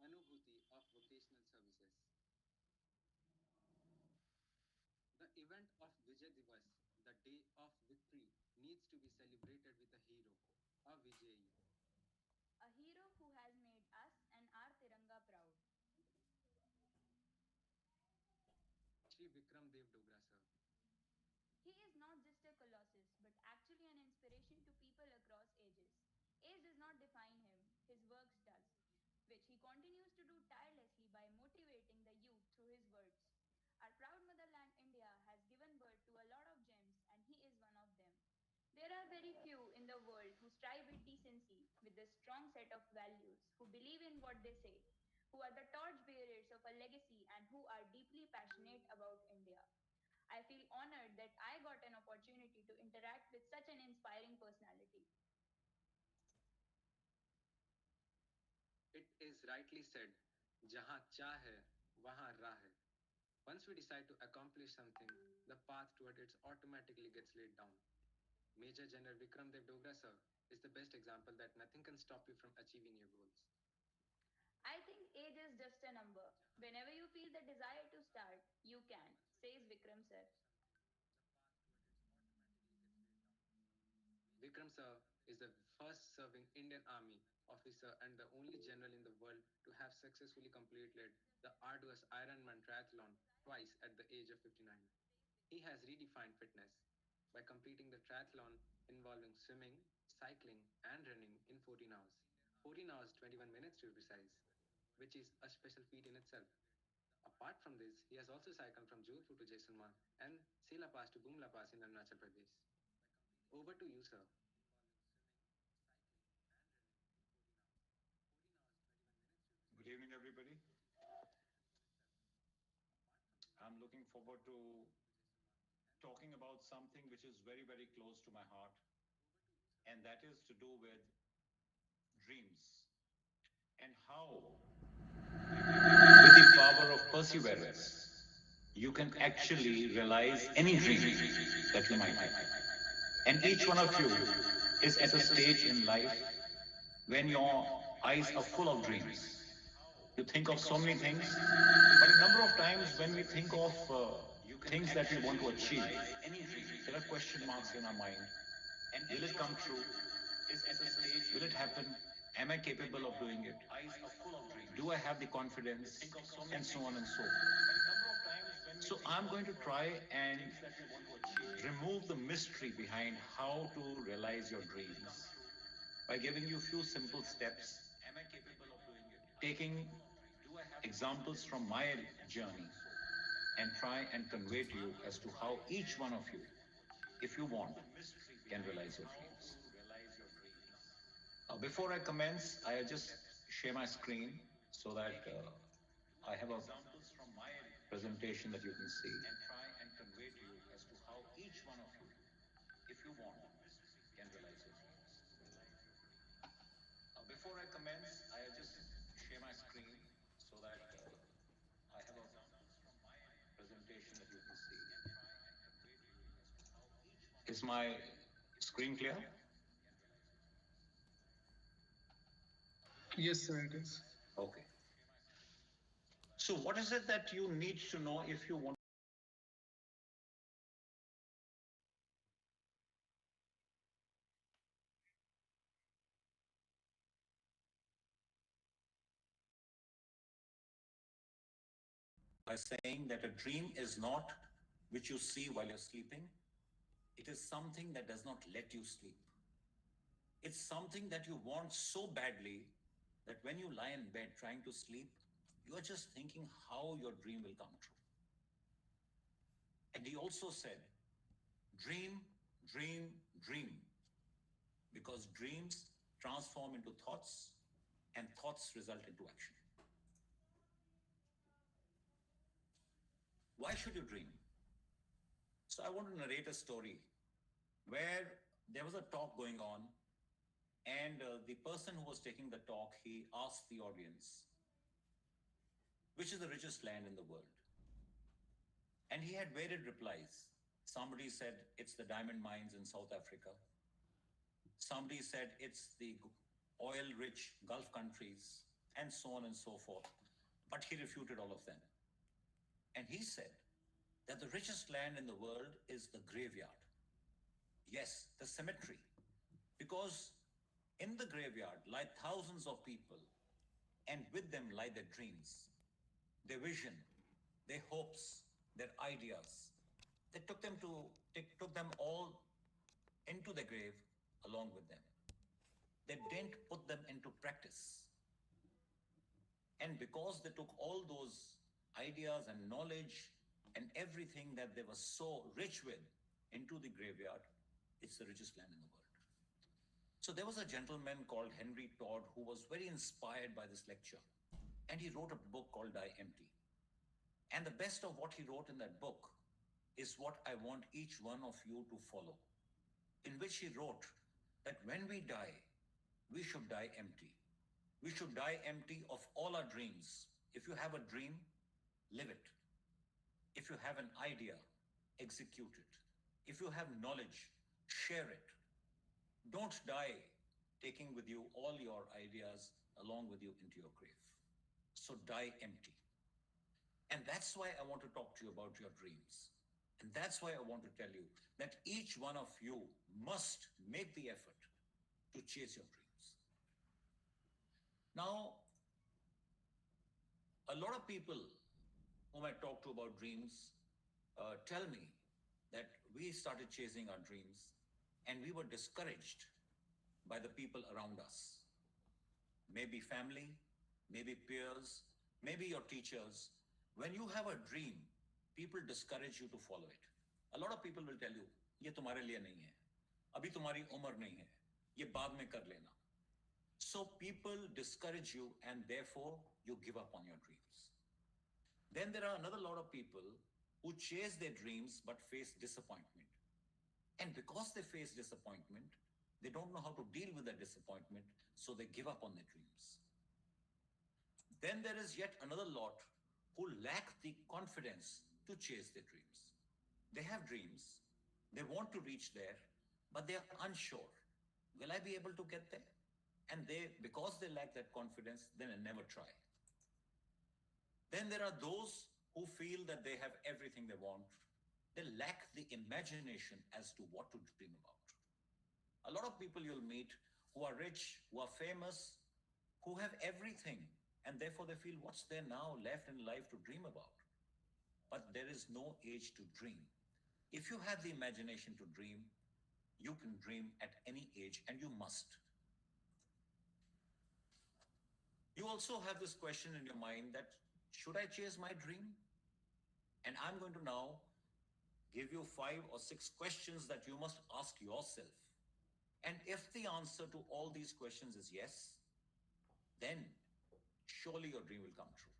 Anubhuti of vocational services. The event of Vijay Divas, the day of victory, needs to be celebrated with a hero, a Vijayi. A hero who has made us and our Tiranga proud. Shri Vikram Dev Dogra sir. He is not just a colossus, but actually an inspiration to people across ages. Age does not define him, his works does, which he continues to do tirelessly by motivating the youth through his words. Our proud motherland India has given birth to a lot of gems, and he is one of them. There are very few in the world who strive with decency, with a strong set of values, who believe in what they say, who are the torchbearers of a legacy, and who are deeply passionate about India. I feel honored that I got an opportunity to interact with such an inspiring personality. It is rightly said, Jahan cha hai, wahan ra hai. Once we decide to accomplish something, the path toward it automatically gets laid down. Major General Vikram Dev Dogra sir is the best example that nothing can stop you from achieving your goals. I think age is just a number. Whenever you feel the desire to start, you can, says Vikram sir. Vikram sir is the first serving Indian Army officer and the only general in the world to have successfully completed the arduous Ironman triathlon twice at the age of 59. He has redefined fitness by completing the triathlon involving swimming, cycling, and running in 14 hours. 14 hours 21 minutes to be precise, which is a special feat in itself. Apart from this, he has also cycled from Jodhpur to Jaisalmer and Sela Pass to Bumla Pass in Arunachal Pradesh. Over to you, sir. Good evening, everybody. I'm looking forward to talking about something which is very, very close to my heart, and that is to do with dreams and how, with the power of perseverance, you can actually realize any dream that you might have. And each one of you is at a stage in life when your eyes are full of dreams. You think of so many things, but a number of times when we think of things that we want to achieve, there are question marks in our mind. Will it come true? Will it happen? Am I capable of doing it? Do I have the confidence? And so on and so forth. So I'm going to try and remove the mystery behind how to realize your dreams by giving you a few simple steps, taking examples from my journey, and try and convey to you as to how each one of you, if you want, can realize your dreams. Before I commence, I just share my screen so that I have a presentation that you can see. And try and convey to you as to how each one of you, if you want, can realize your dreams. Before I commence, I just share my screen so that I have a presentation that you can see. Is my screen clear? Yes, sir, it is. Okay. So, what is it that you need to know if you want? By saying that a dream is not which you see while you're sleeping, it is something that does not let you sleep. It's something that you want so badly that when you lie in bed trying to sleep, you are just thinking how your dream will come true. And he also said, dream, dream, dream, because dreams transform into thoughts and thoughts result into action. Why should you dream? So I want to narrate a story where there was a talk going on, and the person who was taking the talk, he asked the audience, which is the richest land in the world? And he had varied replies. Somebody said it's the diamond mines in South Africa. Somebody said it's the oil rich Gulf countries. and so on and so forth. But he refuted all of them. And he said that the richest land in the world is the graveyard. Yes, the cemetery. Because in the graveyard lie thousands of people, and with them lie their dreams, their vision, their hopes, their ideas. They took them all into the grave along with them. They didn't put them into practice. And because they took all those ideas and knowledge and everything that they were so rich with into the graveyard, it's the richest land in the world. So there was a gentleman called Henry Todd who was very inspired by this lecture. And he wrote a book called Die Empty. And the best of what he wrote in that book is what I want each one of you to follow, in which he wrote that when we die, we should die empty. We should die empty of all our dreams. If you have a dream, live it. If you have an idea, execute it. If you have knowledge, share it. Don't die taking with you all your ideas along with you into your grave. So die empty. And that's why I want to talk to you about your dreams. And that's why I want to tell you that each one of you must make the effort to chase your dreams. Now, a lot of people whom I talk to about dreams tell me that we started chasing our dreams and we were discouraged by the people around us. Maybe family, maybe peers, maybe your teachers. When you have a dream, people discourage you to follow it. A lot of people will tell you, ये तुम्हारे लिए नहीं है, अभी तुम्हारी उम्र नहीं है, ये बाद में कर लेना. So people discourage you and therefore you give up on your dreams. Then there are another lot of people who chase their dreams but face disappointment. And because they face disappointment, they don't know how to deal with that disappointment, so they give up on their dreams. Then there is yet another lot who lack the confidence to chase their dreams. They have dreams, they want to reach there, but they are unsure. Will I be able to get there? And because they lack that confidence, then they never try. Then there are those who feel that they have everything they want. They lack the imagination as to what to dream about. A lot of people you'll meet who are rich, who are famous, who have everything, and therefore they feel, what's there now left in life to dream about? But there is no age to dream. If you have the imagination to dream, you can dream at any age, and you must. You also have this question in your mind that, should I chase my dream? And I'm going to now give you 5 or 6 questions that you must ask yourself. And if the answer to all these questions is yes, then surely your dream will come true.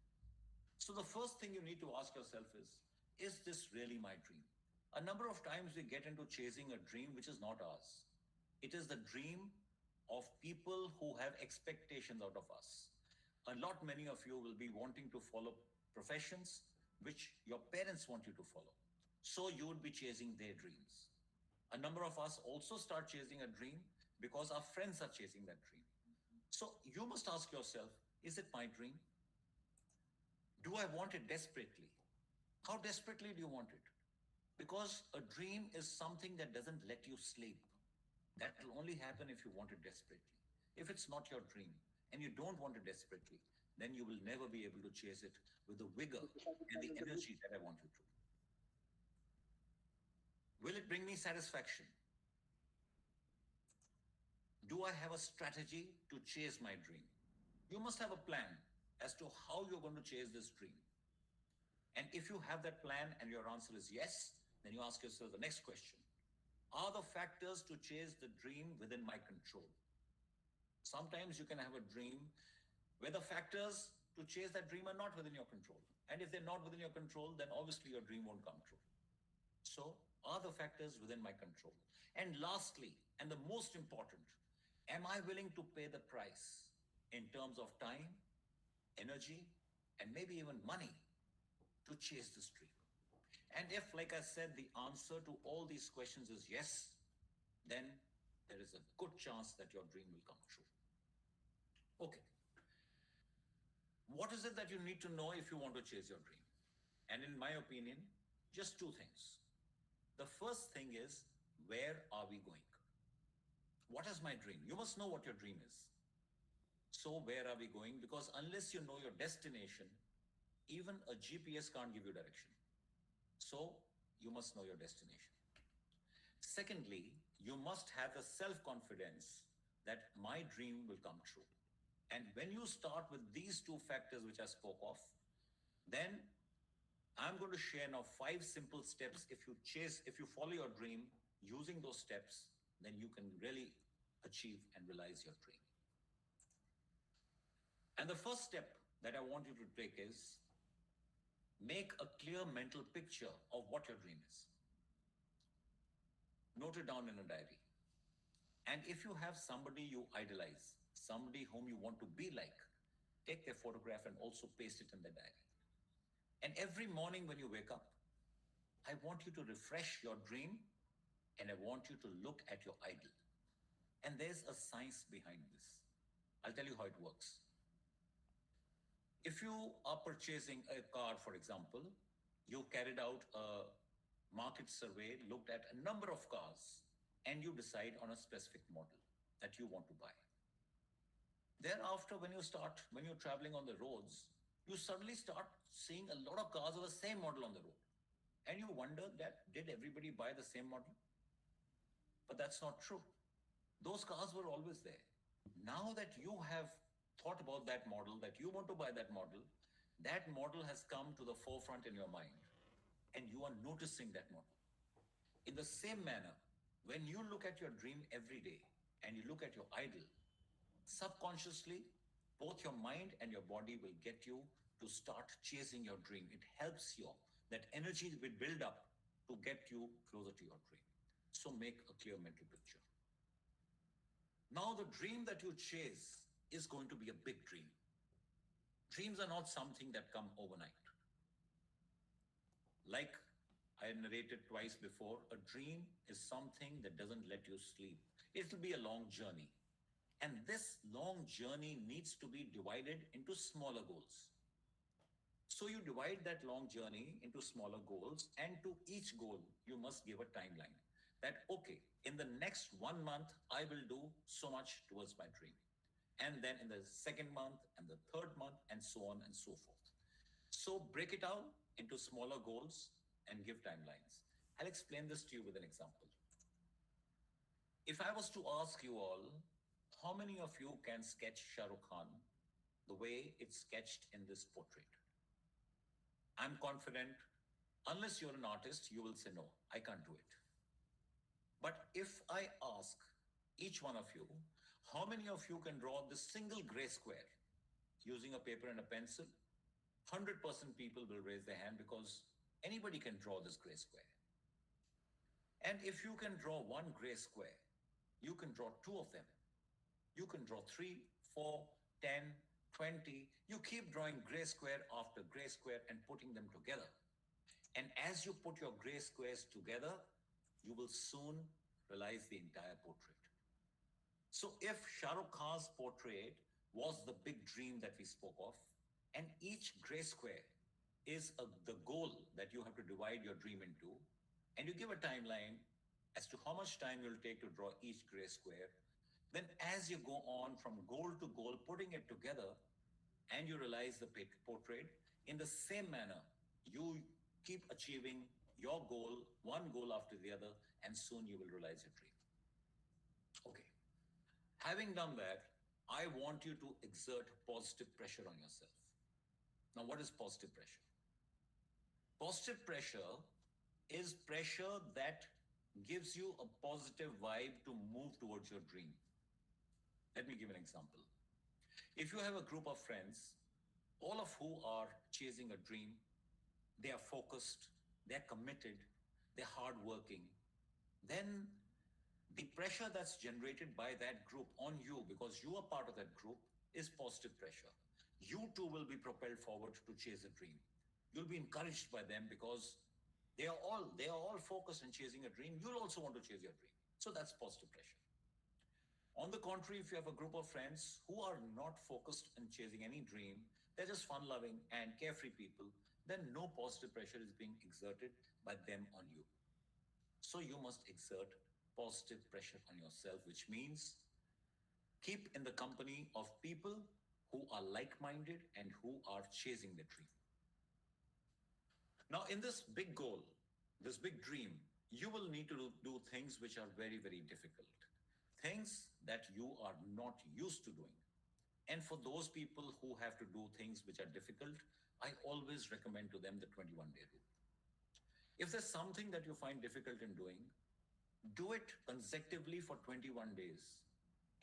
So the first thing you need to ask yourself is this really my dream? A number of times we get into chasing a dream which is not ours. It is the dream of people who have expectations out of us. Many of you will be wanting to follow professions which your parents want you to follow. So you would be chasing their dreams. A number of us also start chasing a dream because our friends are chasing that dream. So you must ask yourself, is it my dream? Do I want it desperately? How desperately do you want it? Because a dream is something that doesn't let you sleep. That will only happen if you want it desperately. If it's not your dream and you don't want it desperately, then you will never be able to chase it with the vigor and the energy that I want you to. Will it bring me satisfaction? Do I have a strategy to chase my dream? You must have a plan as to how you're going to chase this dream. And if you have that plan and your answer is yes, then you ask yourself the next question. Are the factors to chase the dream within my control? Sometimes you can have a dream where the factors to chase that dream are not within your control. And if they're not within your control, then obviously your dream won't come true. So, are the factors within my control? And lastly, and the most important, am I willing to pay the price in terms of time, energy, and maybe even money to chase this dream? And if, like I said, the answer to all these questions is yes, then there is a good chance that your dream will come true. Okay. What is it that you need to know if you want to chase your dream? And in my opinion, just two things. The first thing is, where are we going? What is my dream? You must know what your dream is. So, where are we going? Because unless you know your destination, even a GPS can't give you direction. So, you must know your destination. Secondly, you must have the self confidence that my dream will come true. And when you start with these two factors which I spoke of, then I'm going to share now 5 simple steps. If you follow your dream using those steps, then you can really achieve and realize your dream. And the first step that I want you to take is make a clear mental picture of what your dream is. Note it down in a diary. And if you have somebody you idolize, somebody whom you want to be like, take their photograph and also paste it in the diary. And every morning when you wake up, I want you to refresh your dream and I want you to look at your idol. And there's a science behind this. I'll tell you how it works. If you are purchasing a car, for example, you carried out a market survey, looked at a number of cars, and you decide on a specific model that you want to buy. Thereafter, when you're traveling on the roads, you suddenly start seeing a lot of cars of the same model on the road. And you wonder that did everybody buy the same model? But that's not true. Those cars were always there. Now that you have thought about that model, that you want to buy that model has come to the forefront in your mind, and you are noticing that model. In the same manner, when you look at your dream every day and you look at your idol, subconsciously, both your mind and your body will get you to start chasing your dream. It helps you. That energy will build up to get you closer to your dream. So make a clear mental picture. Now, the dream that you chase is going to be a big dream. Dreams are not something that come overnight. Like I narrated twice before, a dream is something that doesn't let you sleep. It'll be a long journey. And this long journey needs to be divided into smaller goals. So you divide that long journey into smaller goals, and to each goal, you must give a timeline that, okay, in the next 1 month, I will do so much towards my dream. And then in the second month, and the third month, and so on and so forth. So break it out into smaller goals and give timelines. I'll explain this to you with an example. If I was to ask you all, how many of you can sketch Shah Rukh Khan the way it's sketched in this portrait? I'm confident, unless you're an artist, you will say, no, I can't do it. But if I ask each one of you, how many of you can draw this single gray square using a paper and a pencil? 100% people will raise their hand because anybody can draw this gray square. And if you can draw one gray square, you can draw two of them. You can draw 3, 4, 10, 20. You keep drawing gray square after gray square and putting them together. And as you put your gray squares together, you will soon realize the entire portrait. So if Shah Rukh Khan's portrait was the big dream that we spoke of, and each gray square is the goal that you have to divide your dream into, and you give a timeline as to how much time you'll take to draw each gray square, then as you go on from goal to goal, putting it together, and you realize the portrait, in the same manner, you keep achieving your goal, one goal after the other, and soon you will realize your dream. Okay. Having done that, I want you to exert positive pressure on yourself. Now, what is positive pressure? Positive pressure is pressure that gives you a positive vibe to move towards your dream. Let me give an example. If you have a group of friends, all of who are chasing a dream, they are focused, they're committed, they're hardworking, then the pressure that's generated by that group on you, because you are part of that group, is positive pressure. You too will be propelled forward to chase a dream. You'll be encouraged by them because they are all focused on chasing a dream. You'll also want to chase your dream. So that's positive pressure. On the contrary, if you have a group of friends who are not focused on chasing any dream, they're just fun loving and carefree people, then no positive pressure is being exerted by them on you. So you must exert positive pressure on yourself, which means keep in the company of people who are like minded and who are chasing the dream. Now, in this big goal, this big dream, you will need to do things which are very, very difficult, things that you are not used to doing. And for those people who have to do things which are difficult, I always recommend to them the 21-day rule. If there's something that you find difficult in doing, do it consecutively for 21 days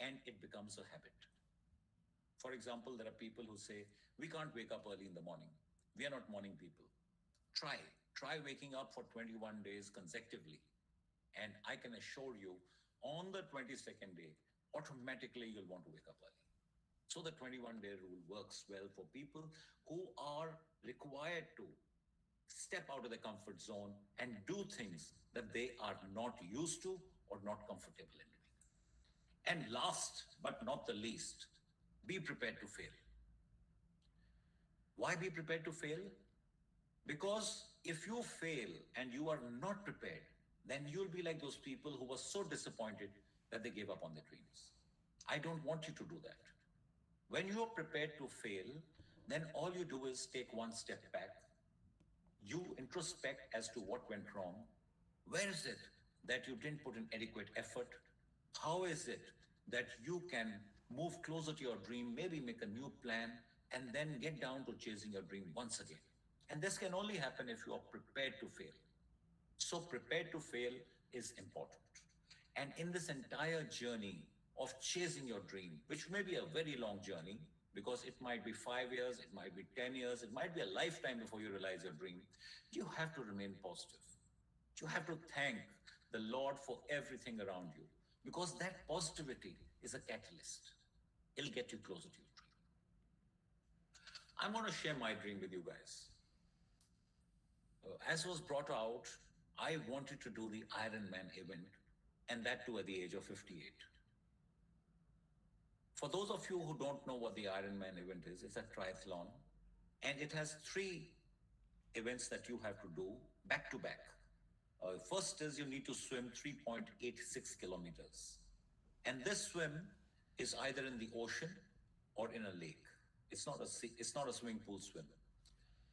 and it becomes a habit. For example, there are people who say, we can't wake up early in the morning. We are not morning people. Try, try waking up for 21 days consecutively. And I can assure you, on the 22nd day, automatically you'll want to wake up early. So the 21-day rule works well for people who are required to step out of the comfort zone and do things that they are not used to or not comfortable in doing. And last but not the least, be prepared to fail. Why be prepared to fail? Because if you fail and you are not prepared, then you'll be like those people who were so disappointed that they gave up on their dreams. I don't want you to do that. When you are prepared to fail, then all you do is take one step back. You introspect as to what went wrong. Where is it that you didn't put in adequate effort? How is it that you can move closer to your dream, maybe make a new plan, and then get down to chasing your dream once again? And this can only happen if you are prepared to fail. So, prepared to fail is important. And in this entire journey of chasing your dream, which may be a very long journey, because it might be 5 years, it might be 10 years, it might be a lifetime before you realize your dream, you have to remain positive. You have to thank the Lord for everything around you because that positivity is a catalyst. It'll get you closer to your dream. I'm going to share my dream with you guys. As was brought out, I wanted to do the Ironman event, and that too at the age of 58. For those of you who don't know what the Ironman event is, it's a triathlon, and it has three events that you have to do back to back. First is you need to swim 3.86 kilometers. And this swim is either in the ocean or in a lake. It's not a swimming pool swim.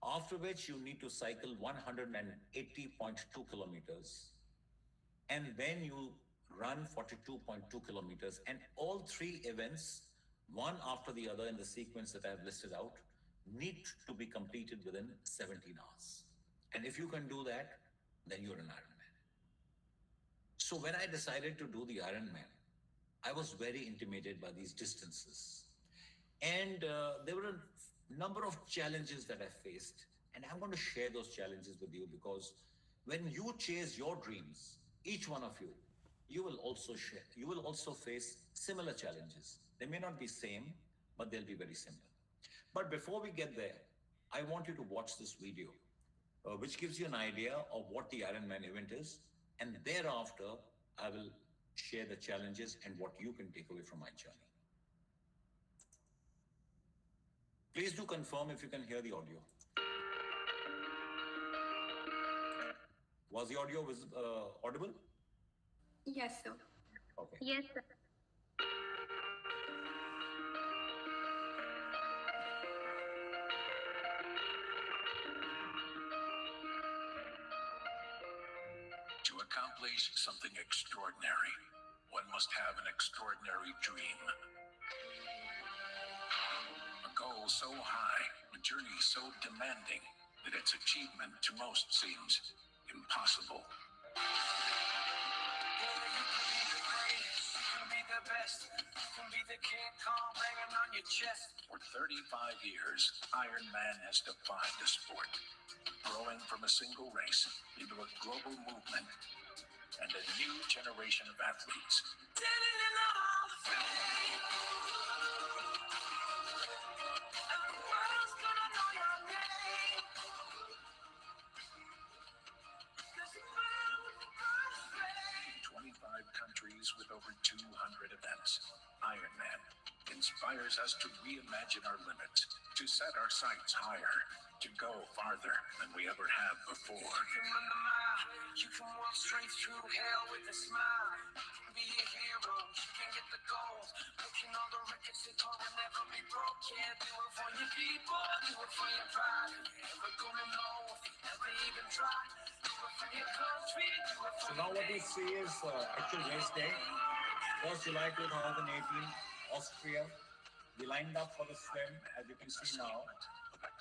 After which you need to cycle 180.2 kilometers. And then you run 42.2 kilometers. And all three events, one after the other in the sequence that I've listed out, need to be completed within 17 hours. And if you can do that, then you're an Ironman. So when I decided to do the Ironman, I was very intimidated by these distances. And there were a number of challenges that I faced. And I'm going to share those challenges with you because when you chase your dreams, each one of you, you will also face similar challenges. They may not be same, but they'll be very similar. But before we get there, I want you to watch this video, which gives you an idea of what the Ironman event is. And thereafter, I will share the challenges and what you can take away from my journey. Please do confirm if you can hear the audio. Was the audio audible? Yes, sir. Okay. Yes, sir. To accomplish something extraordinary, one must have an extraordinary dream. A goal so high, a journey so demanding, that its achievement to most seems impossible. For 35 years, Iron Man has defined the sport, growing from a single race into a global movement and a new generation of athletes. In 25 countries with over 200 events, Iron Man inspires us to reimagine our limits to set our sights higher, to go farther than we ever have before. You can run the mile, you can walk straight through hell with a smile. Be a hero, you can get the gold. Looking all the records that will never be broke. Yeah, do it for your people, do it for your pride. You're never gonna know if you never even try. Do it for your country, do it for So now what you see is actual race day, 1st July 2018, Austria. We lined up for the swim, as you can see now,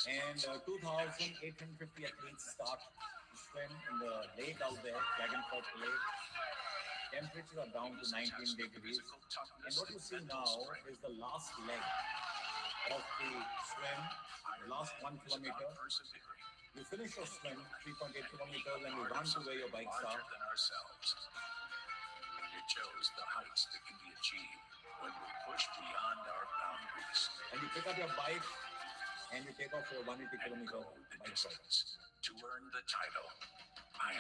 and 2,850 athletes start to swim in the lake out there, Klagenfurt Lake. Temperatures are down to 19 degrees. And what you see now is the last leg of the swim, the last 1 kilometer. You finish your swim, 3.8 kilometers, and you run to where your bikes are. It shows the heights that can be achieved when we push beyond our boundaries. And you pick up your bike and you take off your 180 kilometer bike ride. To earn the title.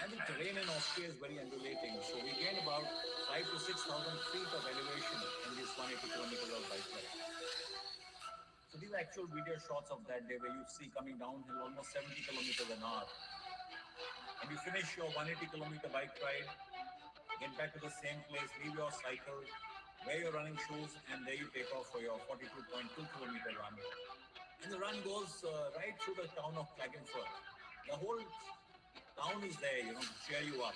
And the terrain in Austria is very undulating, so we gain about 5,000 to 6,000 feet of elevation in these 180 kilometers of bike ride. So these are actual video shots of that day where you see coming downhill almost 70 kilometers an hour. And you finish your 180 kilometer bike ride, get back to the same place, leave your cycle, wear your running shoes, and there you take off for your 42.2 kilometer run. And the run goes right through the town of Klagenfurt. The whole town is there, to cheer you up.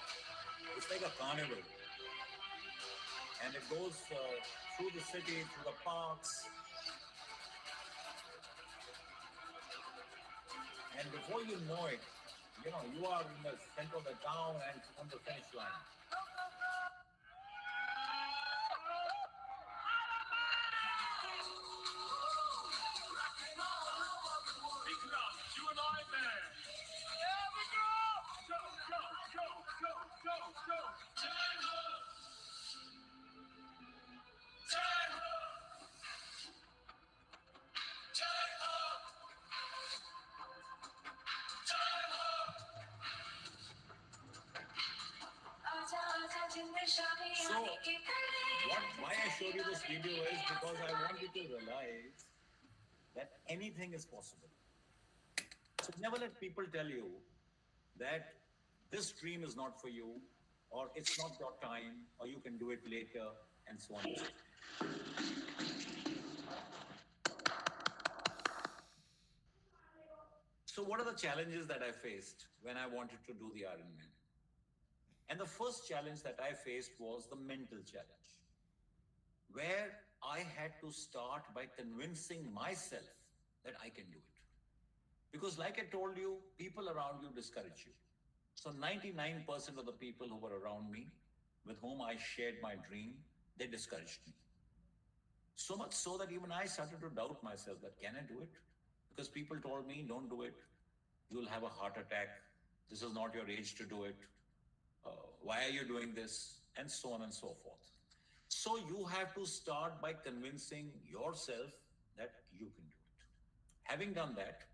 It's like a carnival. And it goes through the city, through the parks. And before you know it, you are in the center of the town and on the finish line. Vikram, you and I, man. Yeah, we go! Go, go, go, go, go, go. Time up! Time up! Time up! Time up! So, why I showed you this video is because I want you to realize that anything is possible. So never let people tell you that this dream is not for you, or it's not your time, or you can do it later, and so on and so forth. So what are the challenges that I faced when I wanted to do the Ironman? And the first challenge that I faced was the mental challenge, where I had to start by convincing myself that I can do it. Because like I told you, people around you discourage you. So 99% of the people who were around me, with whom I shared my dream, they discouraged me. So much so that even I started to doubt myself that can I do it? Because people told me, don't do it. You'll have a heart attack. This is not your age to do it. Why are you doing this? And so on and so forth. So you have to start by convincing yourself that you can do it. Having done that,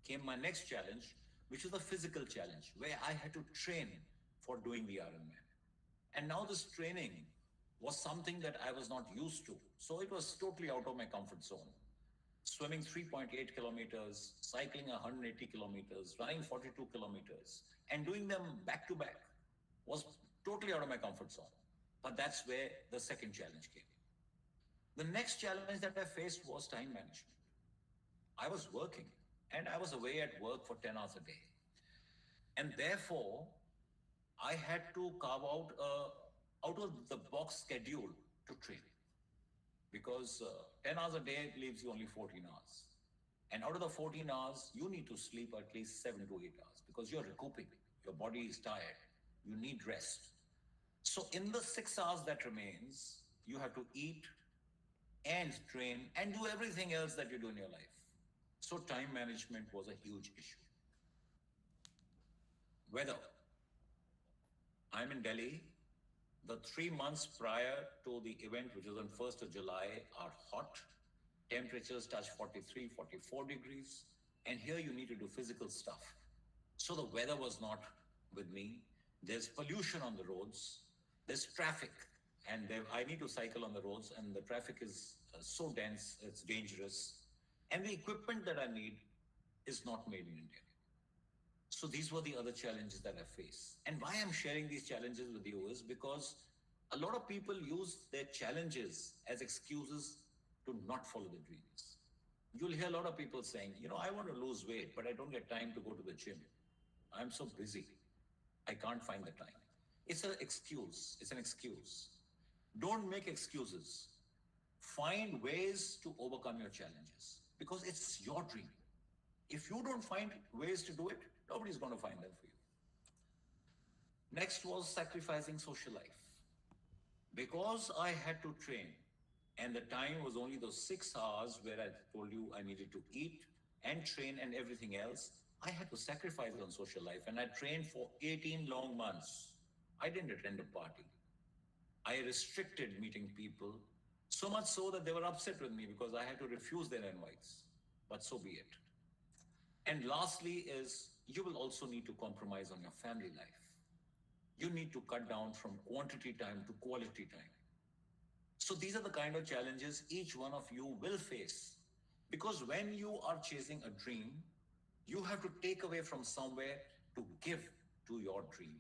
came my next challenge, which was the physical challenge, where I had to train for doing the Ironman. And now this training was something that I was not used to. So it was totally out of my comfort zone. Swimming 3.8 kilometers, cycling 180 kilometers, running 42 kilometers, and doing them back to back was totally out of my comfort zone. But that's where the second challenge came. The next challenge that I faced was time management. I was working and I was away at work for 10 hours a day. And therefore, I had to carve out a out of the box schedule to train. Because 10 hours a day leaves you only 14 hours. And out of the 14 hours, you need to sleep at least 7 to 8 hours because you're recouping. Your body is tired. You need rest. So in the 6 hours that remains, you have to eat and train and do everything else that you do in your life. So time management was a huge issue. Weather. I'm in Delhi. The 3 months prior to the event, which is on 1st of July, are hot. Temperatures touch 43, 44 degrees. And here you need to do physical stuff. So the weather was not with me. There's pollution on the roads. There's traffic. And I need to cycle on the roads, and the traffic is so dense, it's dangerous. And the equipment that I need is not made in India. So these were the other challenges that I face. And why I'm sharing these challenges with you is because a lot of people use their challenges as excuses to not follow their dreams. You'll hear a lot of people saying, I want to lose weight, but I don't get time to go to the gym. I'm so busy. I can't find the time. It's an excuse. It's an excuse. Don't make excuses. Find ways to overcome your challenges because it's your dream. If you don't find ways to do it, nobody's going to find them for you. Next was sacrificing social life. Because I had to train, and the time was only those 6 hours where I told you I needed to eat and train and everything else, I had to sacrifice on social life. And I trained for 18 long months. I didn't attend a party. I restricted meeting people, so much so that they were upset with me because I had to refuse their invites. But so be it. And lastly is you will also need to compromise on your family life. You need to cut down from quantity time to quality time. So these are the kind of challenges each one of you will face. Because when you are chasing a dream, you have to take away from somewhere to give to your dream.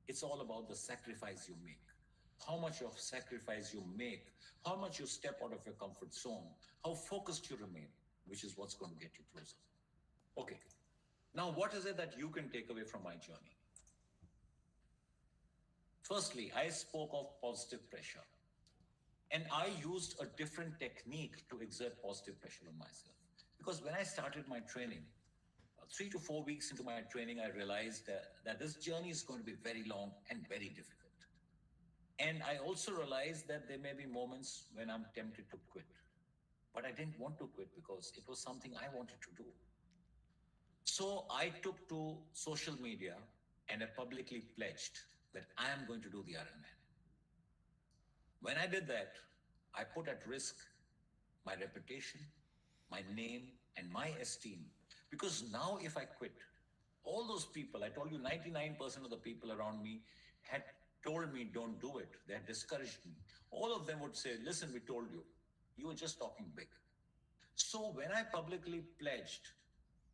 It's all about the sacrifice you make. How much of sacrifice you make, how much you step out of your comfort zone, how focused you remain, which is what's going to get you closer. Okay. Now, what is it that you can take away from my journey? Firstly, I spoke of positive pressure. And I used a different technique to exert positive pressure on myself. Because when I started my training, 3 to 4 weeks into my training, I realized that this journey is going to be very long and very difficult. And I also realized that there may be moments when I'm tempted to quit. But I didn't want to quit because it was something I wanted to do. So I took to social media and I publicly pledged that I am going to do the Ironman. When I did that, I put at risk my reputation, my name, and my esteem. Because now, if I quit, all those people, I told you 99% of the people around me had told me, don't do it. They had discouraged me. All of them would say, listen, we told you. You were just talking big. So when I publicly pledged,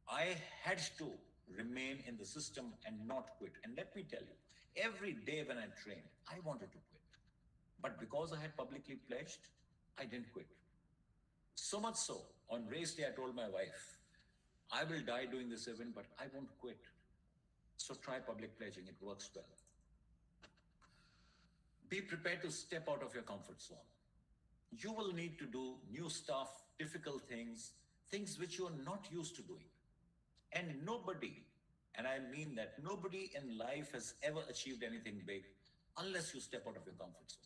I had to remain in the system and not quit. And let me tell you, every day when I trained, I wanted to quit. But because I had publicly pledged, I didn't quit. So much so, on race day, I told my wife, I will die doing this event, but I won't quit. So try public pledging, it works well. Be prepared to step out of your comfort zone. You will need to do new stuff, difficult things, things which you are not used to doing. And nobody, and I mean that nobody in life has ever achieved anything big unless you step out of your comfort zone.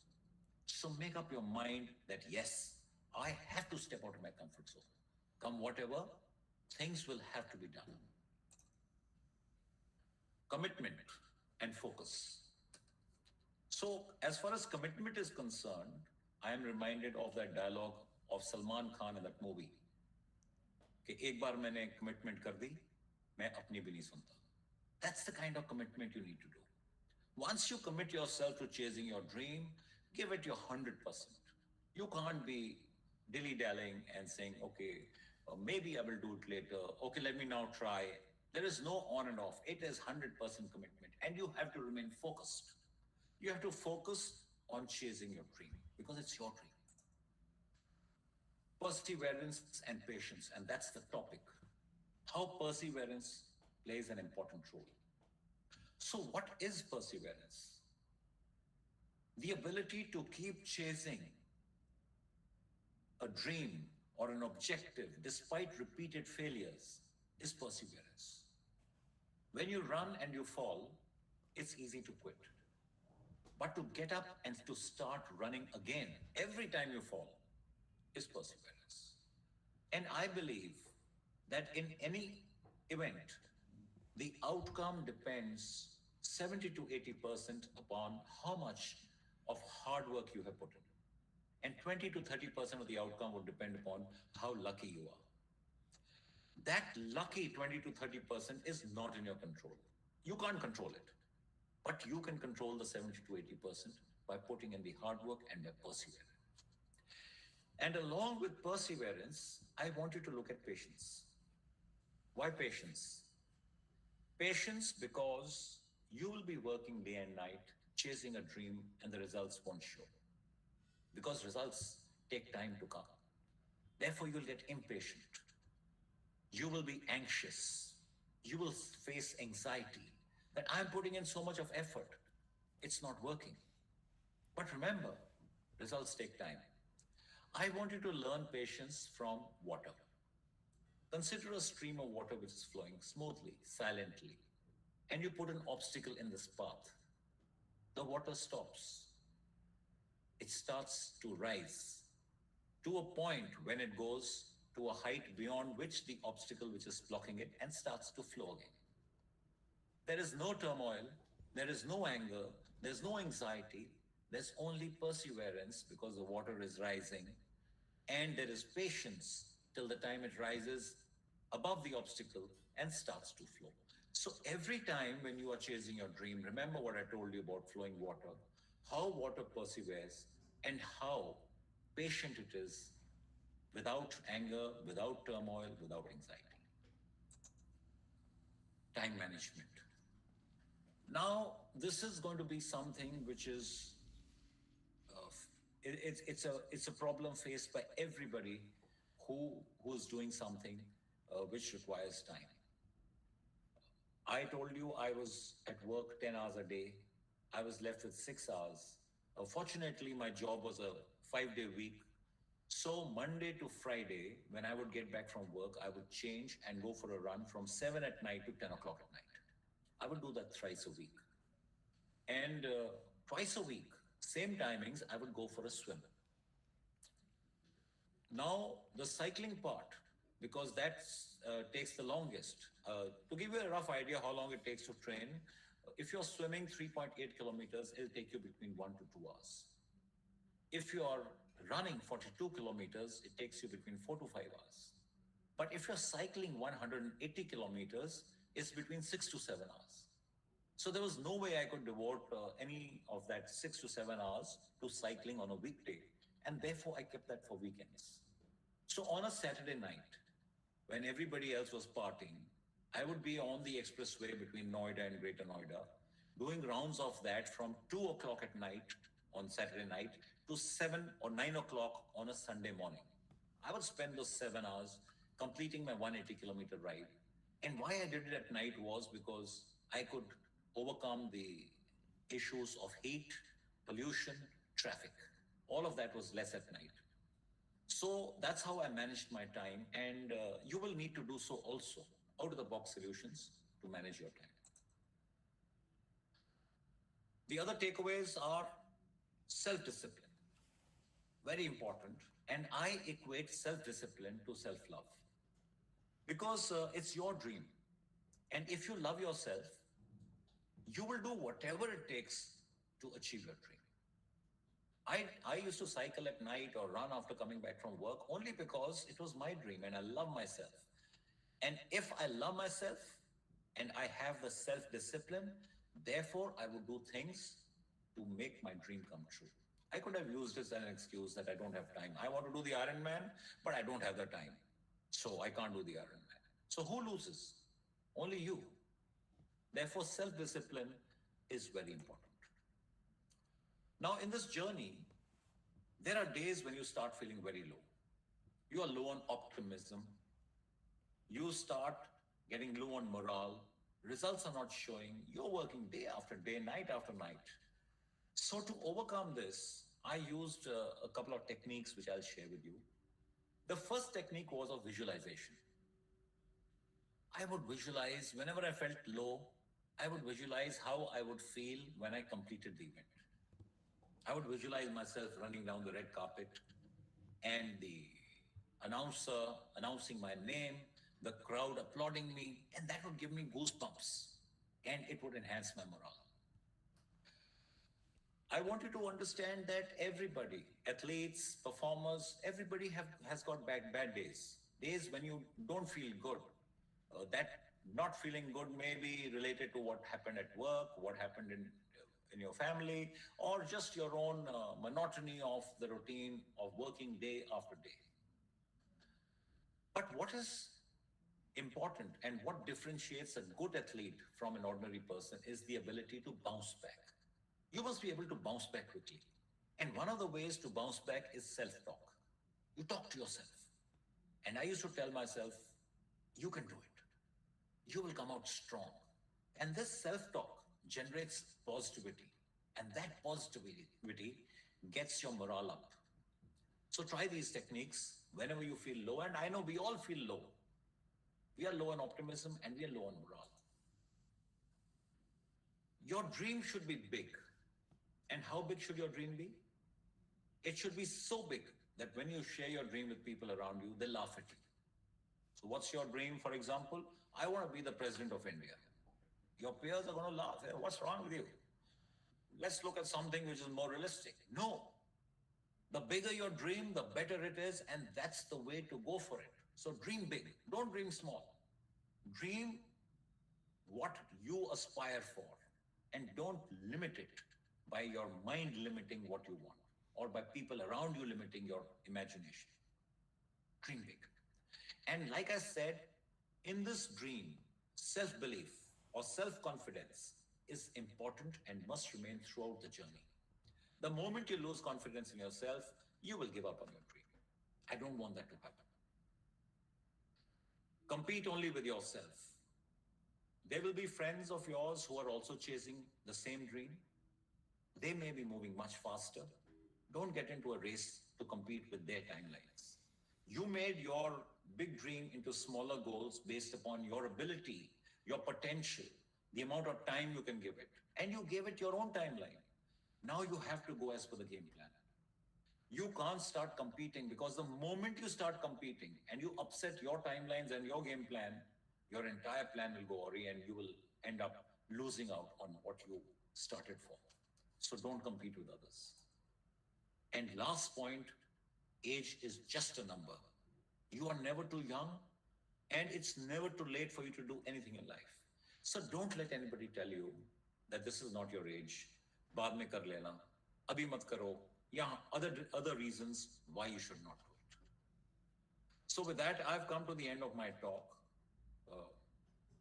So make up your mind that yes, I have to step out of my comfort zone. Come whatever, things will have to be done. Commitment and focus. So, as far as commitment is concerned, I am reminded of that dialogue of Salman Khan in that movie. कि एक बार मैंने commitment कर दी, मैं अपनी भी नहीं सुनता. That's the kind of commitment you need to do. Once you commit yourself to chasing your dream, give it your 100%. You can't be dilly-dallying and saying, okay, maybe I will do it later. Okay, let me now try. There is no on and off. It is 100% commitment. And you have to remain focused. You have to focus on chasing your dream because it's your dream. Perseverance and patience, and that's the topic. How perseverance plays an important role. So, what is perseverance? The ability to keep chasing a dream or an objective despite repeated failures is perseverance. When you run and you fall, it's easy to quit. But to get up and to start running again every time you fall is perseverance. And I believe that in any event, the outcome depends 70 to 80% upon how much of hard work you have put in. And 20 to 30% of the outcome will depend upon how lucky you are. That lucky 20 to 30% is not in your control. You can't control it. But you can control the 70 to 80% by putting in the hard work and by persevering. And along with perseverance, I want you to look at patience. Why patience? Patience because you will be working day and night, chasing a dream, and the results won't show. Because results take time to come. Therefore, you'll get impatient. You will be anxious. You will face anxiety that I'm putting in so much of effort. It's not working. But remember, results take time. I want you to learn patience from water. Consider a stream of water which is flowing smoothly, silently, and you put an obstacle in this path. The water stops. It starts to rise to a point when it goes to a height beyond which the obstacle which is blocking it and starts to flow again. There is no turmoil, there is no anger, there's no anxiety, there's only perseverance because the water is rising, and there is patience till the time it rises above the obstacle and starts to flow. So every time when you are chasing your dream, remember what I told you about flowing water, how water perseveres, and how patient it is without anger, without turmoil, without anxiety. Time management. Now, this is going to be something which is uh, it's a problem faced by everybody who's doing something which requires time. I told you I was at work 10 hours a day. I was left with 6 hours. Fortunately, my job was a 5-day week. So, Monday to Friday, when I would get back from work, I would change and go for a run from 7 at night to 10 o'clock at night. I would do that thrice a week. And twice a week, same timings, I would go for a swim. Now, the cycling part, because that takes the longest. To give you a rough idea how long it takes to train, if you're swimming 3.8 kilometers, it'll take you between 1 to 2 hours. If you are running 42 kilometers, it takes you between 4 to 5 hours. But if you're cycling 180 kilometers, it's between 6 to 7 hours. So there was no way I could devote any of that 6 to 7 hours to cycling on a weekday. And therefore, I kept that for weekends. So on a Saturday night, when everybody else was partying, I would be on the expressway between Noida and Greater Noida, doing rounds of that from 2 o'clock at night on Saturday night to 7 or 9 o'clock on a Sunday morning. I would spend those 7 hours completing my 180-kilometer ride. And why I did it at night was because I could overcome the issues of heat, pollution, traffic. All of that was less at night. So that's how I managed my time, and you will need to do so also. Out of the box solutions to manage your time. The other takeaways are self discipline, very important. And I equate self discipline to self love because it's your dream. And if you love yourself, you will do whatever it takes to achieve your dream. I used to cycle at night or run after coming back from work only because it was my dream and I love myself. And if I love myself and I have the self discipline, therefore I would do things to make my dream come true. I could have used this as an excuse that I don't have time. I want to do the Ironman, but I don't have the time. So I can't do the Ironman. So who loses? Only you. Therefore, self discipline is very important. Now, in this journey, there are days when you start feeling very low. You are low on optimism. You start getting low on morale. Results are not showing. You're working day after day, night after night. So, to overcome this, I used a couple of techniques which I'll share with you. The first technique was of visualization. I would visualize whenever I felt low, I would visualize how I would feel when I completed the event. I would visualize myself running down the red carpet and the announcer announcing my name, the crowd applauding me, and that would give me goosebumps and it would enhance my morale. I want you to understand that everybody, athletes, performers, everybody has got bad days. Days when you don't feel good. That not feeling good may be related to what happened at work, what happened in your family, or just your own monotony of the routine of working day after day. But what is important and what differentiates a good athlete from an ordinary person is the ability to bounce back. You must be able to bounce back quickly. And one of the ways to bounce back is self talk. You talk to yourself. And I used to tell myself, you can do it. You will come out strong. And this self talk generates positivity. And that positivity gets your morale up. So try these techniques whenever you feel low. And I know we all feel low. We are low on optimism and we are low on morale. Your dream should be big. And how big should your dream be? It should be so big that when you share your dream with people around you, they laugh at you. So, what's your dream, for example? I want to be the president of India. Your peers are going to laugh. Hey, what's wrong with you? Let's look at something which is more realistic. No. The bigger your dream, the better it is, and that's the way to go for it. So, dream big. Don't dream small. Dream what you aspire for, and don't limit it by your mind limiting what you want or by people around you limiting your imagination. Dream big. And like I said, in this dream, self belief or self confidence is important and must remain throughout the journey. The moment you lose confidence in yourself, you will give up on your dream. I don't want that to happen. Compete only with yourself. There will be friends of yours who are also chasing the same dream. They may be moving much faster. Don't get into a race to compete with their timelines. You made your big dream into smaller goals based upon your ability, your potential, the amount of time you can give it. And you gave it your own timeline. Now you have to go as per the game plan. You can't start competing because the moment you start competing and you upset your timelines and your game plan, your entire plan will go awry and you will end up losing out on what you started for. So don't compete with others. And last point, age is just a number. You are never too young and it's never too late for you to do anything in life. So don't let anybody tell you that this is not your age. Baad mein kar lena, abhi mat karo. Yeah, other reasons why you should not do it. So with that, I've come to the end of my talk.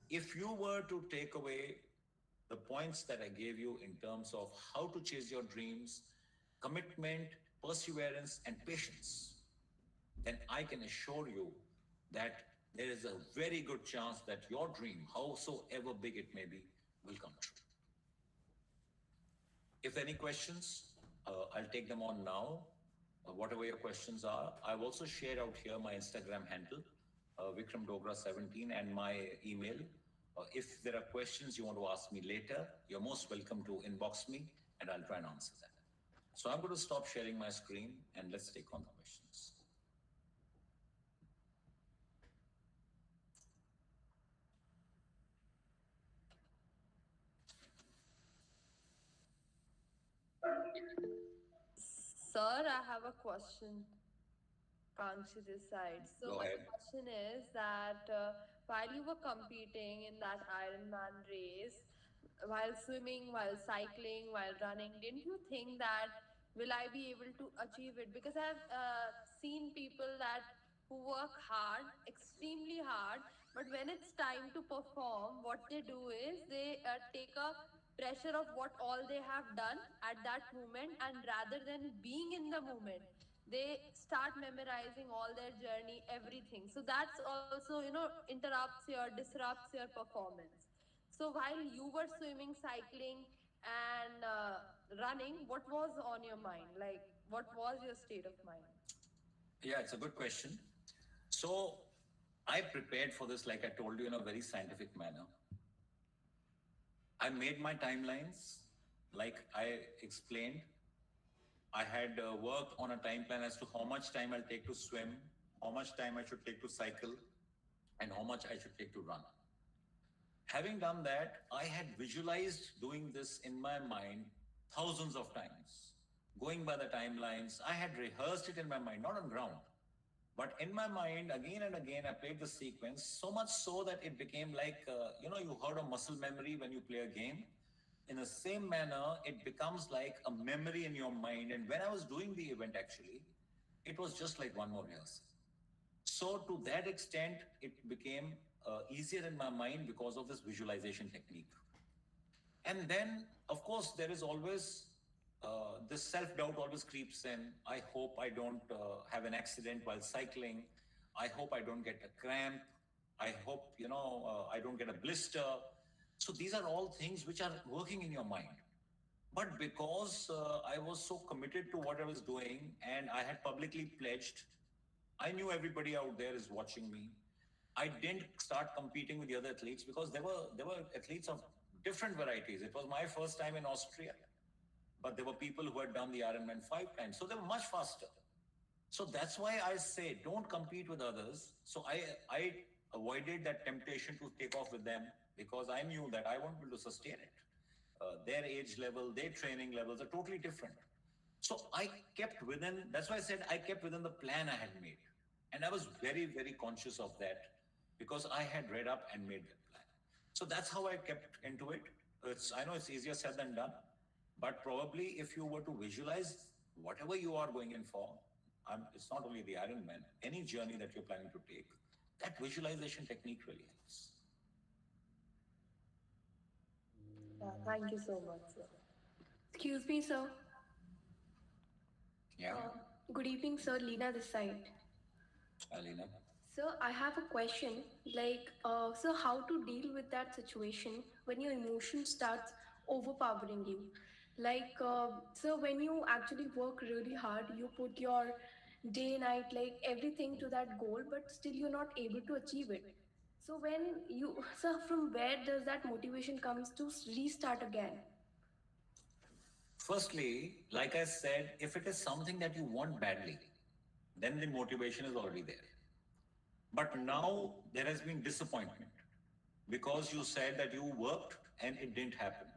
If you were to take away the points that I gave you in terms of how to chase your dreams, commitment, perseverance, and patience, then I can assure you that there is a very good chance that your dream, howsoever big it may be, will come true. If any questions, I'll take them on now. Whatever your questions are, I've also shared out here my Instagram handle, Vikram Dogra 17, and my email. If there are questions you want to ask me later, you're most welcome to inbox me and I'll try and answer that. So I'm going to stop sharing my screen and let's take on the questions. Sir, I have a question. Kanchi this side. So Go my ahead. question is that while you were competing in that Ironman race, while swimming, while cycling, while running, didn't you think that will I be able to achieve it? Because I've seen people that who work hard, extremely hard, but when it's time to perform, what they do is they take a pressure of what all they have done at that moment, and rather than being in the moment, they start memorizing all their journey, everything. So that's also, interrupts your disrupts your performance. So while you were swimming, cycling, and running, what was on your mind? Like, what was your state of mind? Yeah, it's a good question. So I prepared for this, like I told you, in a very scientific manner. I made my timelines, like I explained. I had worked on a time plan as to how much time I'll take to swim, how much time I should take to cycle, and how much I should take to run. Having done that, I had visualized doing this in my mind thousands of times. Going by the timelines, I had rehearsed it in my mind, not on ground. But in my mind, again and again, I played the sequence so much so that it became like, you heard of muscle memory when you play a game. in the same manner, it becomes like a memory in your mind. And when I was doing the event, actually, it was just like one more rehearsal. So, to that extent, it became easier in my mind because of this visualization technique. And then, of course, there is always this self doubt always creeps in. I hope I don't have an accident while cycling. I hope I don't get a cramp. I hope, I don't get a blister. So these are all things which are working in your mind. But because I was so committed to what I was doing and I had publicly pledged, I knew everybody out there is watching me. I didn't start competing with the other athletes because there were athletes of different varieties. It was my first time in Austria, but there were people who had done the Ironman 5 times, so they were much faster. So that's why I say don't compete with others. So I avoided that temptation to take off with them because I knew that I won't be able to sustain it. Their age level, their training levels are totally different. So I kept within, that's why I said I kept within the plan I had made. And I was very, very conscious of that because I had read up and made that plan. So that's how I kept into it. I know it's easier said than done, but probably if you were to visualize whatever you are going in for, it's not only the Ironman, any journey that you're planning to take, that visualization technique really helps. Yeah, thank you so much, sir. Excuse me, sir. Yeah, Good evening, sir. Lina this side. Alina. Sir, I have a question. Sir, how to deal with that situation when your emotion starts overpowering you? Sir, when you actually work really hard, you put your day, night, like everything to that goal, but still you're not able to achieve it. So when you, sir, from where does that motivation comes to restart again? Firstly, like I said, if it is something that you want badly, then the motivation is already there. But now there has been disappointment because you said that you worked and it didn't happen.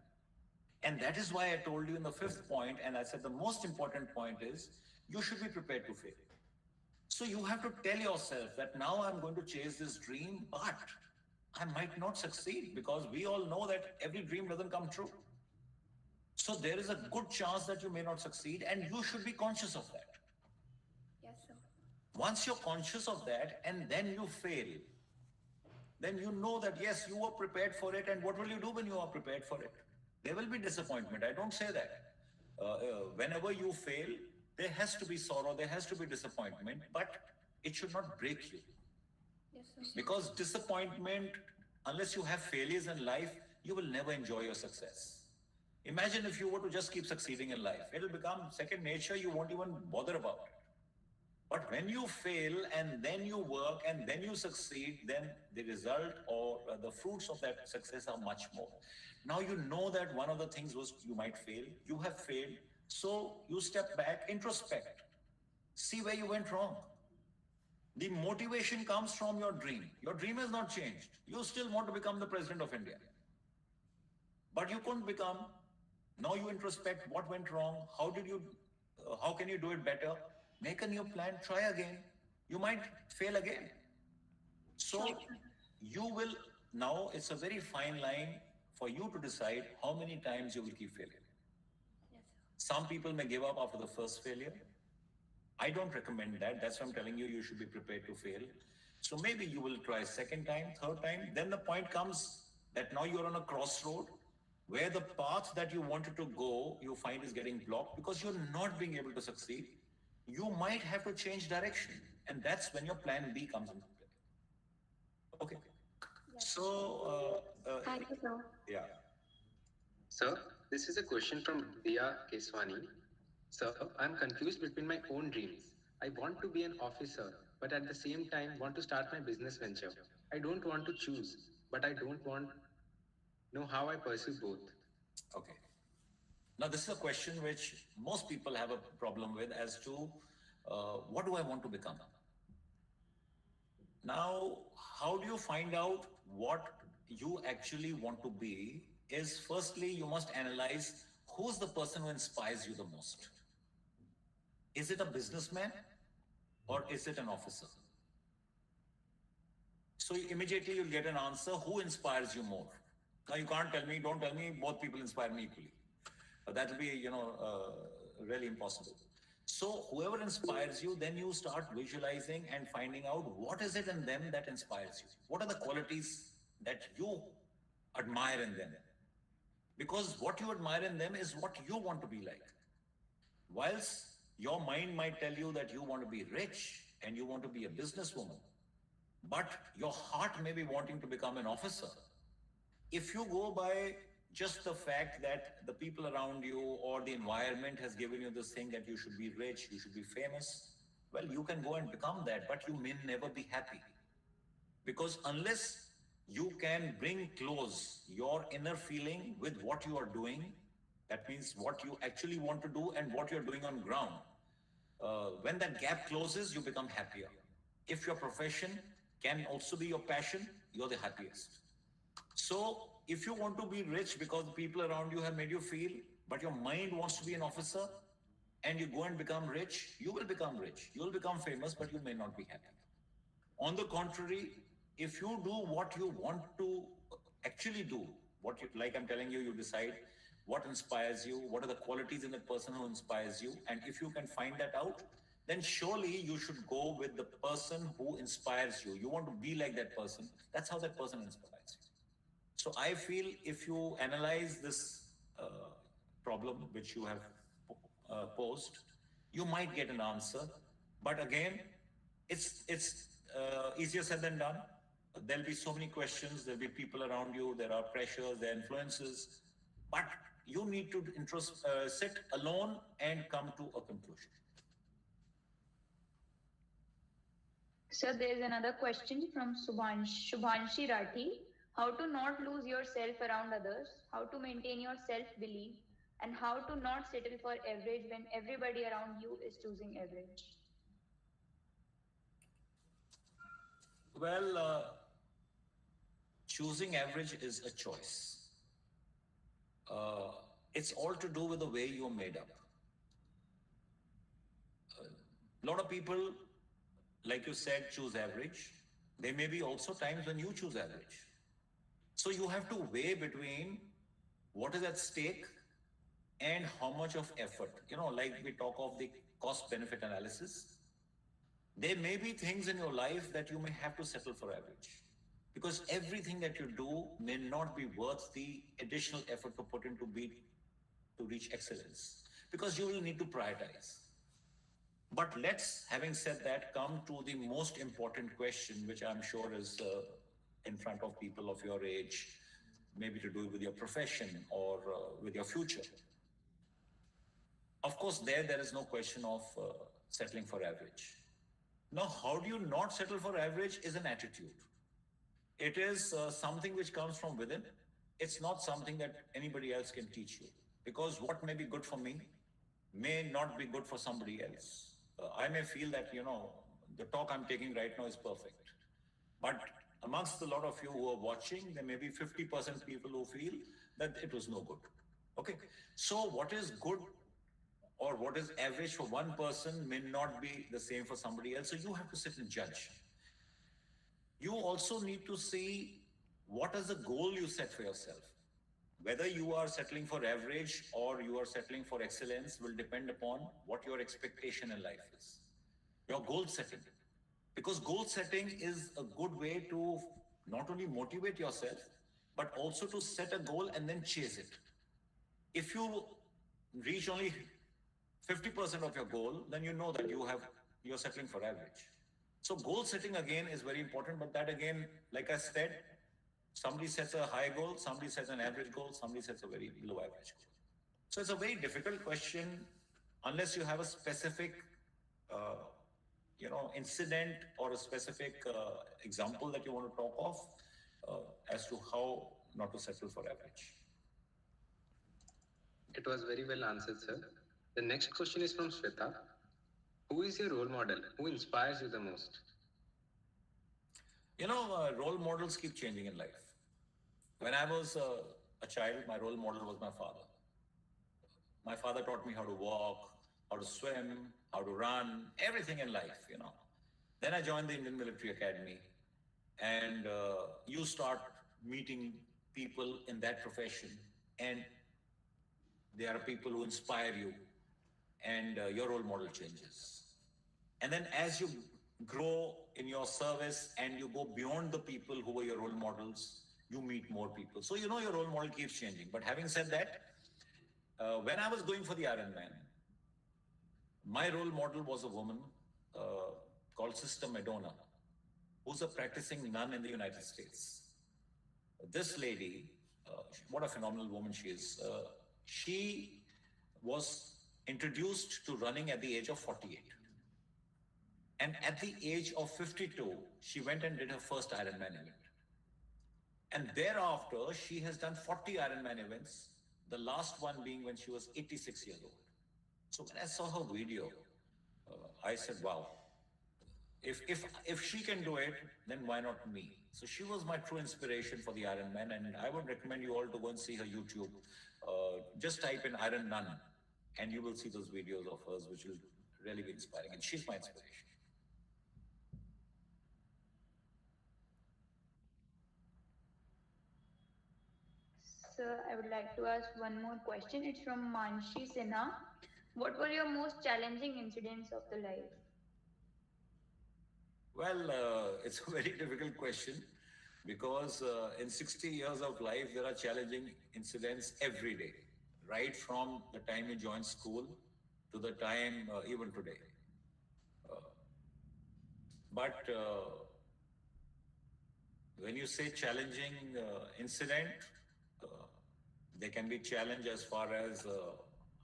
And that is why I told you in the fifth point, and I said the most important point is you should be prepared to fail. So you have to tell yourself that now I'm going to chase this dream, but I might not succeed because we all know that every dream doesn't come true. So there is a good chance that you may not succeed, and you should be conscious of that. Yes, sir. Once you're conscious of that and then you fail, then you know that yes, you were prepared for it. And what will you do when you are prepared for it? There will be disappointment. I don't say that. Whenever you fail, there has to be sorrow, there has to be disappointment, but it should not break you. Yes, sir. Because disappointment, unless you have failures in life, you will never enjoy your success. Imagine if you were to just keep succeeding in life, it'll become second nature, you won't even bother about it. But when you fail and then you work and then you succeed, then the result or the fruits of that success are much more. Now you know that one of the things was you might fail, you have failed, so you step back, introspect, see where you went wrong. The motivation comes from your dream. Your dream has not changed. You still want to become the president of India. But you couldn't become. Now you introspect what went wrong. How can you do it better? Make a new plan, try again. You might fail again. Sure, So sir. you will, now it's a very fine line for you to decide how many times you will keep failing. Yes, sir. Some people may give up after the first failure. I don't recommend that. That's why I'm telling you, you should be prepared to fail. So maybe you will try second time, third time. Then the point comes that now you're on a crossroad where the path that you wanted to go, you find is getting blocked because you're not being able to succeed. You might have to change direction. And that's when your plan B comes into play. Okay. Yes, sir. So, Thank you, sir. yeah. Sir, this is a question from Dia Keswani. Sir, I'm confused between my own dreams. I want to be an officer, but at the same time want to start my business venture. I don't want to choose, but I don't want know how I pursue both. Okay. Now, this is a question which most people have a problem with as to what do I want to become? Now, how do you find out what you actually want to be? Is firstly, you must analyze who's the person who inspires you the most. Is it a businessman or is it an officer? So immediately you'll get an answer who inspires you more. Now you can't tell me, don't tell me both people inspire me equally. That will be, really impossible. So whoever inspires you, then you start visualizing and finding out what is it in them that inspires you. What are the qualities that you admire in them? Because what you admire in them is what you want to be like. Whilst your mind might tell you that you want to be rich and you want to be a businesswoman, but your heart may be wanting to become an officer. If you go by just the fact that the people around you or the environment has given you this thing that you should be rich, you should be famous, well, you can go and become that, but you may never be happy. Because unless you can bring close your inner feeling with what you are doing, that means what you actually want to do and what you're doing on ground. When that gap closes, you become happier. If your profession can also be your passion, you're the happiest. So, if you want to be rich because the people around you have made you feel, but your mind wants to be an officer, and you go and become rich, you will become rich. You will become famous, but you may not be happy. On the contrary, if you do what you want to actually do, what you, like I'm telling you, you decide what inspires you, what are the qualities in the person who inspires you, and if you can find that out, then surely you should go with the person who inspires you. You want to be like that person. That's how that person inspires you. So I feel if you analyze this problem which you have posed, you might get an answer. But again, it's easier said than done. There'll be so many questions. There'll be people around you. There are pressures. There are influences. But you need to sit alone and come to a conclusion. So there's another question from Shubhanshi Rathi. How to not lose yourself around others, how to maintain your self-belief, and how to not settle for average when everybody around you is choosing average. Well, choosing average is a choice. Uh, it's all to do with the way you're made up. A lot of people, like you said, choose average. There may be also times when you choose average. So you have to weigh between what is at stake and how much of effort. Like we talk of the cost benefit analysis. There may be things in your life that you may have to settle for average because everything that you do may not be worth the additional effort to put into to reach excellence because you will need to prioritize. But let's, having said that, come to the most important question, which I'm sure is in front of people of your age, maybe to do with your profession or with your future. Of course, there is no question of settling for average. Now, how do you not settle for average is an attitude. It is something which comes from within. It's not something that anybody else can teach you. Because what may be good for me may not be good for somebody else. I may feel that, the talk I'm taking right now is perfect. But amongst a lot of you who are watching, there may be 50% people who feel that it was no good. Okay. So what is good or what is average for one person may not be the same for somebody else. So you have to sit and judge. You also need to see what is the goal you set for yourself. Whether you are settling for average or you are settling for excellence will depend upon what your expectation in life is. Your goal setting. Because goal setting is a good way to not only motivate yourself, but also to set a goal and then chase it. If you reach only 50% of your goal, then you know that you're settling for average. So goal setting again is very important, but that again, like I said, somebody sets a high goal, somebody sets an average goal, somebody sets a very low average goal. So it's a very difficult question unless you have a specific, incident or a specific example that you want to talk of as to how not to settle for average. It was very well answered, sir. The next question is from Shweta. Who is your role model? Who inspires you the most? Role models keep changing in life. When I was a child, my role model was my father. My father taught me how to walk, how to swim, how to run, everything in life. Then I joined the Indian Military Academy, and you start meeting people in that profession, and there are people who inspire you, and your role model changes. And then as you grow in your service and you go beyond the people who were your role models, you meet more people. So, your role model keeps changing. But having said that, when I was going for the Ironman, my role model was a woman uh, called Sister Madonna, who's a practicing nun in the United States. This lady, what a phenomenal woman she is. She was introduced to running at the age of 48. And at the age of 52, she went and did her first Ironman event. And thereafter, she has done 40 Ironman events, the last one being when she was 86 years old. So when I saw her video, I said, wow, if she can do it, then why not me? So she was my true inspiration for the Ironman, and I would recommend you all to go and see her YouTube. Just type in Iron Nun, and you will see those videos of hers, which will really be inspiring. And she's my inspiration. Sir, I would like to ask one more question. It's from Manshi Sinha. What were your most challenging incidents of the life? Well, it's a very difficult question because in 60 years of life, there are challenging incidents every day, right from the time you join school to the time even today. But when you say challenging incident, uh, they can be challenge as far as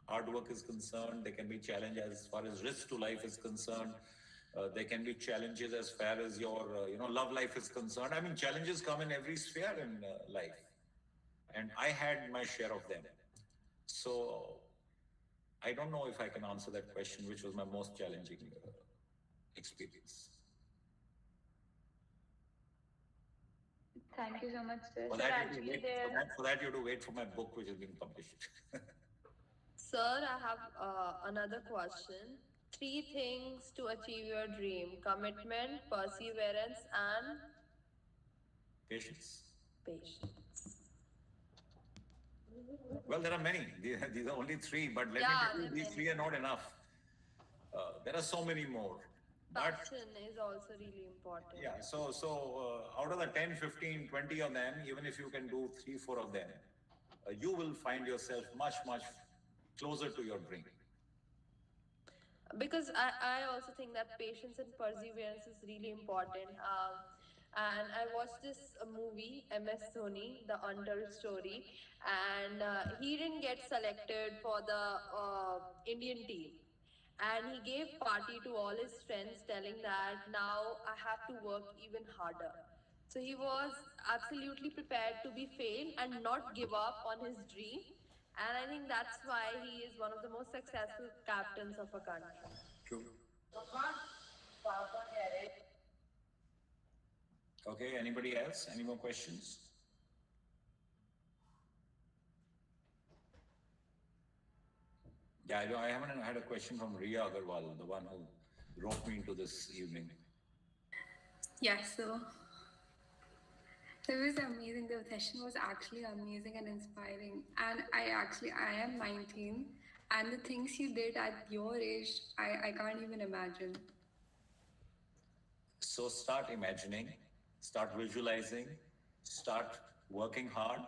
hard work is concerned. They can be challenge as far as risk to life is concerned. They can be challenges as far as your love life is concerned. I mean, challenges come in every sphere in life, and I had my share of them. So I don't know if I can answer that question, which was my most challenging experience. Thank you so much, sir. For Sir, that, you have to actually, wait. For there. that, for that, you have to wait for my book, which is being published. Sir, I have another question. Three things to achieve your dream: commitment, perseverance, and Patience. patience. Well, there are many. These are only three, but let me Yeah, tell you, there are these many. three are not enough. There are so many more. But Passion is also really important. yeah, so out of the 10, 15, 20 of them, even if you can do three, four of them, you will find yourself much, much closer to your dream. Because I also think that patience and perseverance is really important. And I watched this movie, MS Dhoni, The Untold Story, and he didn't get selected for the Indian team. And he gave party to all his friends, telling that now I have to work even harder. So he was absolutely prepared to be fail and not give up on his dream. And I think that's why he is one of the most successful captains of a country. True. Okay, anybody else? Any more questions? Yeah, I haven't had a question from Ria Agarwal, the one who roped me into this evening. Yes, so it was amazing. The session was actually amazing and inspiring. And I am 19, and the things you did at your age, I can't even imagine. So start imagining, start visualizing, start working hard,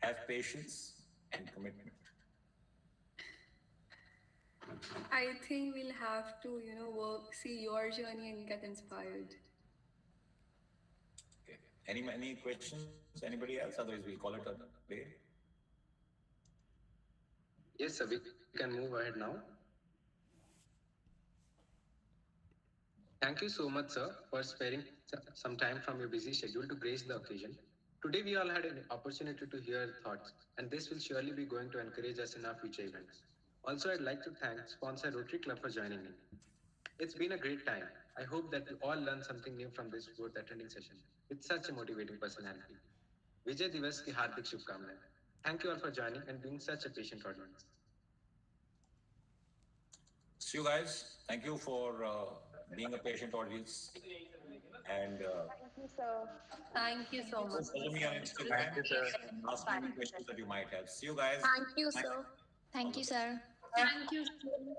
have patience and commitment. I think we'll have to, work, see your journey and get inspired. Okay. Any questions? Anybody else? Otherwise, we'll call it a day. Yes, sir, we can move ahead now. Thank you so much, sir, for sparing some time from your busy schedule to grace the occasion. Today, we all had an opportunity to hear thoughts, and this will surely be going to encourage us in our future events. Also, I'd like to thank sponsor Rotary Club for joining in. It's been a great time. I hope that we all learned something new from this worth attending session with such a motivating personality. Vijay Divas ki hardik shubhkamnaएं. Thank you all for joining and being such a patient audience. See you guys. Thank you for being a patient audience. And Thank you, sir. Thank you so do much. follow me on Thank Instagram you, sir. and ask me any questions that you might have. See you guys. Thank you, Thank sir. you. All Thank the you, best. sir. Thank you, sir.